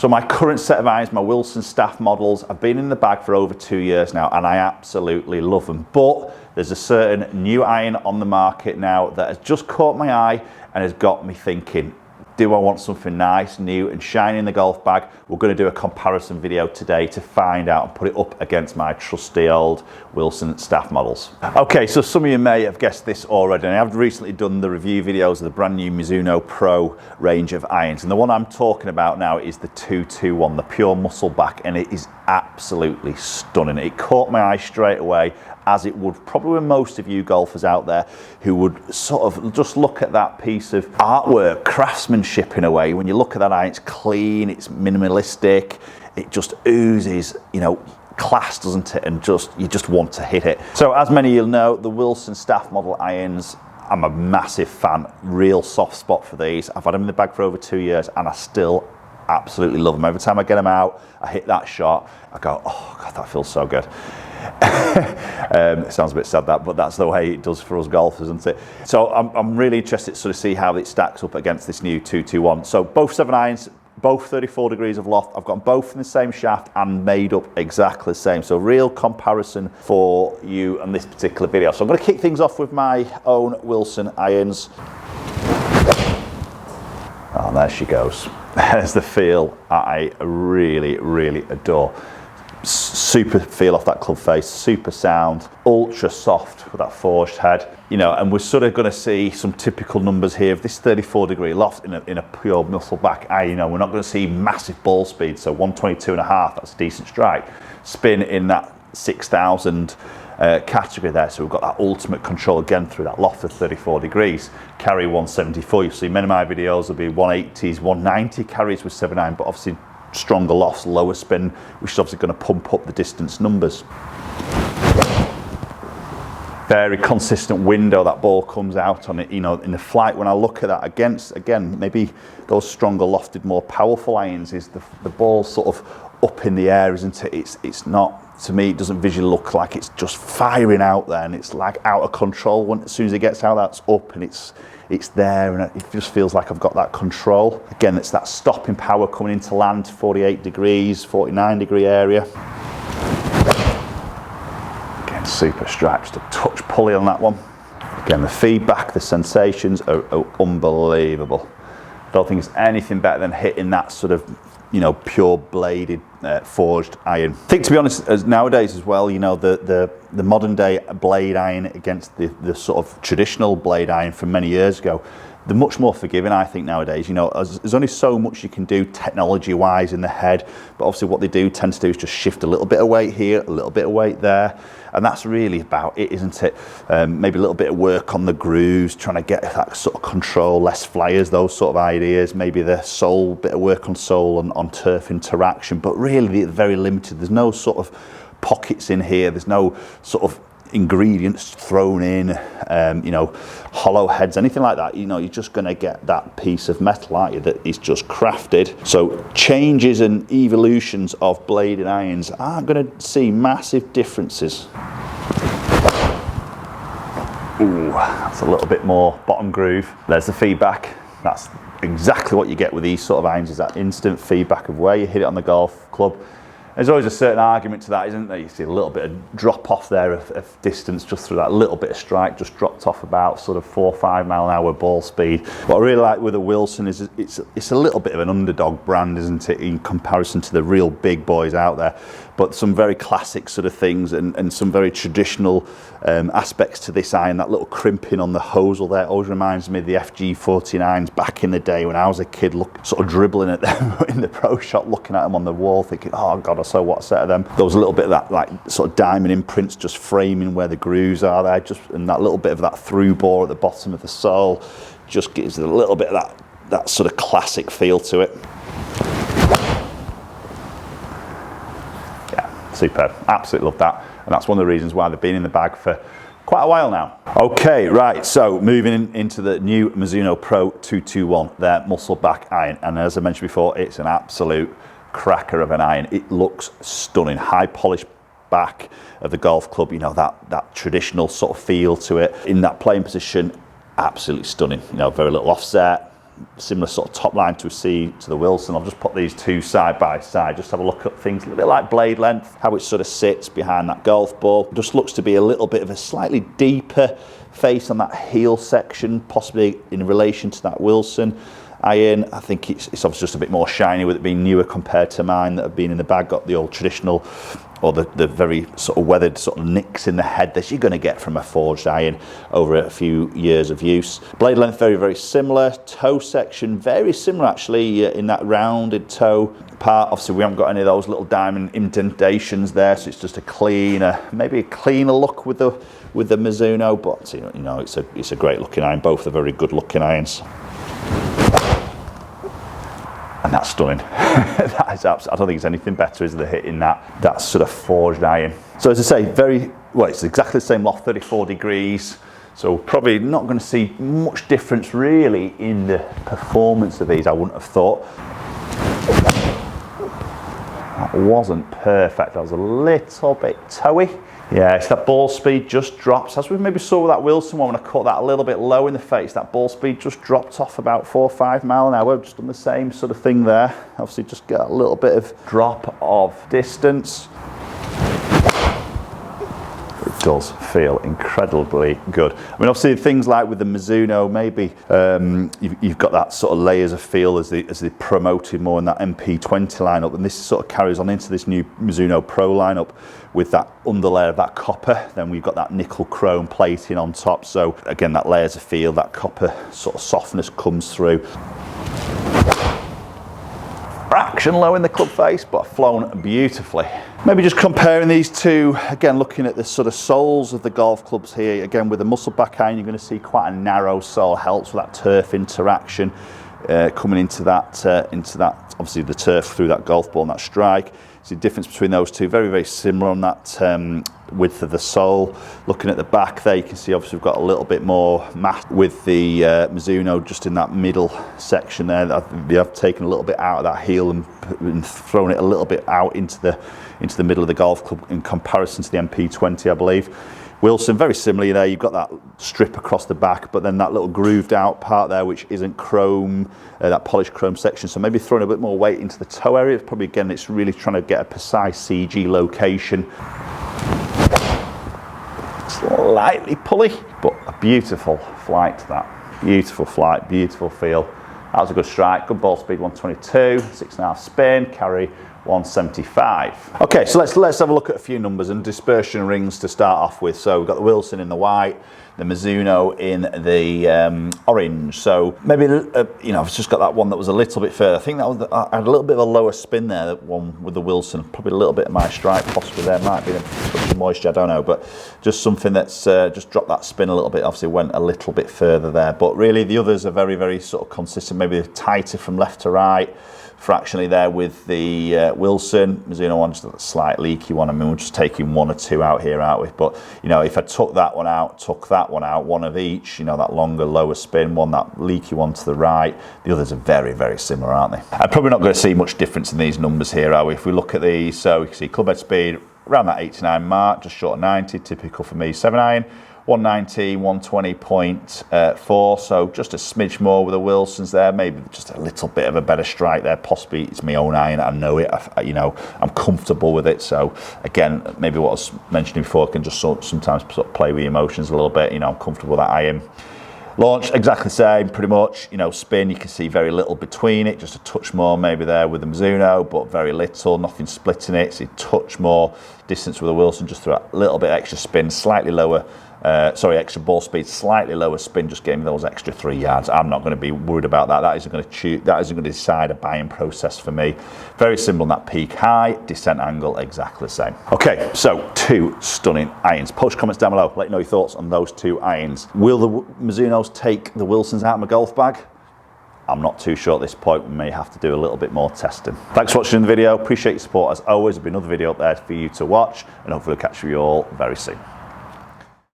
So my current set of irons, my Wilson staff models, I've been in the bag for over 2 years now and I absolutely love them. But there's a certain new iron on the market now that has just caught my eye and has got me thinking, do I want something nice, new and shiny in the golf bag? We're going to do a comparison video today to find out and put it up against my trusty old Wilson staff models. Okay, so some of you may have guessed this already, and I've recently done the review videos of the brand new Mizuno Pro range of irons, and the one I'm talking about now is the 221, the pure muscle back, and it is absolutely stunning. It caught my eye straight away, as it would probably with most of you golfers out there who would sort of just look at that piece of artwork, craftsmanship in a way. When you look at that iron, it's clean, it's minimalistic, it just oozes, you know, class, doesn't it? And you just want to hit it. So as many of you know, the Wilson staff model irons, I'm a massive fan, real soft spot for these. I've had them in the bag for over 2 years and I still absolutely love them. Every time I get them out, I hit that shot, I go, oh God, that feels so good. It sounds a bit sad that, but that's the way it does for us golfers, isn't it? So I'm really interested to sort of see how it stacks up against this new 221. So both 7 irons, both 34 degrees of loft. I've got both in the same shaft and made up exactly the same. So real comparison for you on this particular video. So I'm going to kick things off with my own Wilson irons. Oh, there she goes. There's the feel I really, really adore. Super feel off that club face, super sound, ultra soft with that forged head, you know, and we're sort of going to see some typical numbers here of this 34 degree loft in a pure muscle back iron. You know, we're not going to see massive ball speed, so 122.5, that's a decent strike. Spin in that 6,000 category there, so we've got that ultimate control again through that loft of 34 degrees. Carry 174, you'll see many of my videos will be 180s, 190 carries with 7 iron, but obviously stronger lofts, lower spin, which is obviously going to pump up the distance numbers. Very consistent window that ball comes out on it, you know, in the flight. When I look at that against, again, maybe those stronger lofted, more powerful irons, is the ball sort of up in the air, isn't it? It's not, to me, it doesn't visually look like it's just firing out there and it's like out of control. When, as soon as it gets out, that's up and it's there, and it just feels like I've got that control. Again, it's that stopping power coming into land, 48 degrees, 49 degree area. Again, super strike, just a touch pulley on that one. Again, the feedback, the sensations are unbelievable. I don't think it's anything better than hitting that sort of, you know, pure bladed forged iron. I think, to be honest, as nowadays as well, you know, the modern day blade iron against the sort of traditional blade iron from many years ago, they're much more forgiving, I think, nowadays. You know, there's only so much you can do technology wise in the head, but obviously what they do tend to do is just shift a little bit of weight here, a little bit of weight there, and that's really about it, isn't it? Maybe a little bit of work on the grooves, trying to get that sort of control, less flyers, those sort of ideas. Maybe the sole, bit of work on sole and on turf interaction, but really very limited. There's no sort of pockets in here, there's no sort of ingredients thrown in, you know, hollow heads, anything like that. You know, you're just going to get that piece of metal, aren't you, that is just crafted. So changes and evolutions of bladed irons aren't going to see massive differences. Ooh, that's a little bit more bottom groove. There's the feedback. That's exactly what you get with these sort of irons, is that instant feedback of where you hit it on the golf club. There's always a certain argument to that, isn't there? You see a little bit of drop off there of distance just through that little bit of strike, just dropped off about sort of 4 or 5 mile an hour ball speed. What I really like with the Wilson is it's a little bit of an underdog brand, isn't it, in comparison to the real big boys out there. But some very classic sort of things and some very traditional aspects to this iron. That little crimping on the hosel there always reminds me of the FG49s back in the day when I was a kid, sort of dribbling at them in the pro shop, looking at them on the wall, thinking, oh God, I saw what set of them. There was a little bit of that like sort of diamond imprints just framing where the grooves are there, and that little bit of that through bore at the bottom of the sole just gives it a little bit of that sort of classic feel to it. Superb, absolutely love that, and that's one of the reasons why they've been in the bag for quite a while now. Okay, right, so moving into the new Mizuno Pro 221, their muscle back iron, and as I mentioned before, it's an absolute cracker of an iron. It looks stunning, high polished back of the golf club, you know, that traditional sort of feel to it. In that playing position, absolutely stunning, you know, very little offset, similar sort of top line to the Wilson. I'll just put these two side by side, just have a look at things a little bit like blade length, how it sort of sits behind that golf ball. Just looks to be a little bit of a slightly deeper face on that heel section, possibly in relation to that Wilson iron. I think it's obviously just a bit more shiny with it being newer compared to mine that have been in the bag, got the old traditional or the very sort of weathered sort of nicks in the head that you're going to get from a forged iron over a few years of use. Blade length very, very similar. Toe section very similar actually in that rounded toe part. Obviously we haven't got any of those little diamond indentations there, so it's just a cleaner, maybe a cleaner look with the Mizuno, but you know it's a great looking iron. Both are very good looking irons. And that's stunning. That is absolutely, I don't think there's anything better, is there, hitting that sort of forged iron. So as I say, it's exactly the same loft, 34 degrees. So probably not going to see much difference really in the performance of these, I wouldn't have thought. That wasn't perfect, that was a little bit toey. Yeah, it's that ball speed just drops, as we maybe saw with that Wilson one when I caught that a little bit low in the face, that ball speed just dropped off about 4 or 5 miles an hour, just done the same sort of thing there. Obviously just get a little bit of drop of distance. It does feel incredibly good. I mean, obviously things like with the Mizuno, maybe you've got that sort of layers of feel as they promoted more in that MP20 lineup, and this sort of carries on into this new Mizuno Pro lineup with that underlayer of that copper. Then we've got that nickel chrome plating on top. So again, that layers of feel, that copper sort of softness comes through. Fraction low in the club face, but flown beautifully. Maybe just comparing these two, again looking at the sort of soles of the golf clubs here, again with the muscle back iron you're going to see quite a narrow sole, helps with that turf interaction coming into that obviously the turf through that golf ball and that strike. See the difference between those two, very, very similar on that width of the sole. Looking at the back there, you can see obviously we've got a little bit more matte with the Mizuno just in that middle section there. They have taken a little bit out of that heel and thrown it a little bit out into the middle of the golf club in comparison to the MP20, I believe. Wilson, very similarly there, you've got that strip across the back, but then that little grooved out part there, which isn't chrome, that polished chrome section. So maybe throwing a bit more weight into the toe area. Probably, again, it's really trying to get a precise CG location. Slightly pulley, but a beautiful flight to that. Beautiful flight, beautiful feel. That was a good strike, good ball speed, 122, 6.5 spin, carry 175. Okay, so let's have a look at a few numbers and dispersion rings to start off with. So we've got the Wilson in the white, the Mizuno in the orange. So maybe I've just got that one that was a little bit further. I think that was I had a little bit of a lower spin there, that one with the Wilson. Probably a little bit of my strike possibly there, might be a touch of moisture, I don't know, but just something that's just dropped that spin a little bit. Obviously went a little bit further there, but really the others are very, very sort of consistent. Maybe tighter from left to right. Fractionally there with the Wilson. Mizuno one, just a slight leaky one. I mean, we're just taking one or two out here, aren't we? But, if I took that one out, one of each, that longer, lower spin, one, that leaky one to the right, the others are very, very similar, aren't they? I'm probably not going to see much difference in these numbers here, are we? If we look at these, so we can see club head speed around that 89 mark, just short of 90, typical for me, 7 iron. 190, 120.4, so just a smidge more with the Wilsons there, maybe just a little bit of a better strike there, possibly it's my own iron, I know it, I'm comfortable with it. So again, maybe what I was mentioning before, I can just sometimes sort of play with emotions a little bit, I'm comfortable with that iron. Launch, exactly the same, pretty much, spin, you can see very little between it, just a touch more maybe there with the Mizuno, but very little, nothing splitting it, so a touch more distance with the Wilson, just through a little bit extra spin, slightly lower, extra ball speed, slightly lower spin, just gave me those extra 3 yards. I'm not going to be worried about that. That isn't going to decide a buying process for me. Very simple on that peak high, descent angle, exactly the same. Okay, so 2 stunning irons. Post comments down below, let me know your thoughts on those 2 irons. Will the Mizunos take the Wilsons out of my golf bag? I'm not too sure at this point. We may have to do a little bit more testing. Thanks for watching the video. Appreciate your support as always. There'll be another video up there for you to watch, and hopefully I'll catch you all very soon.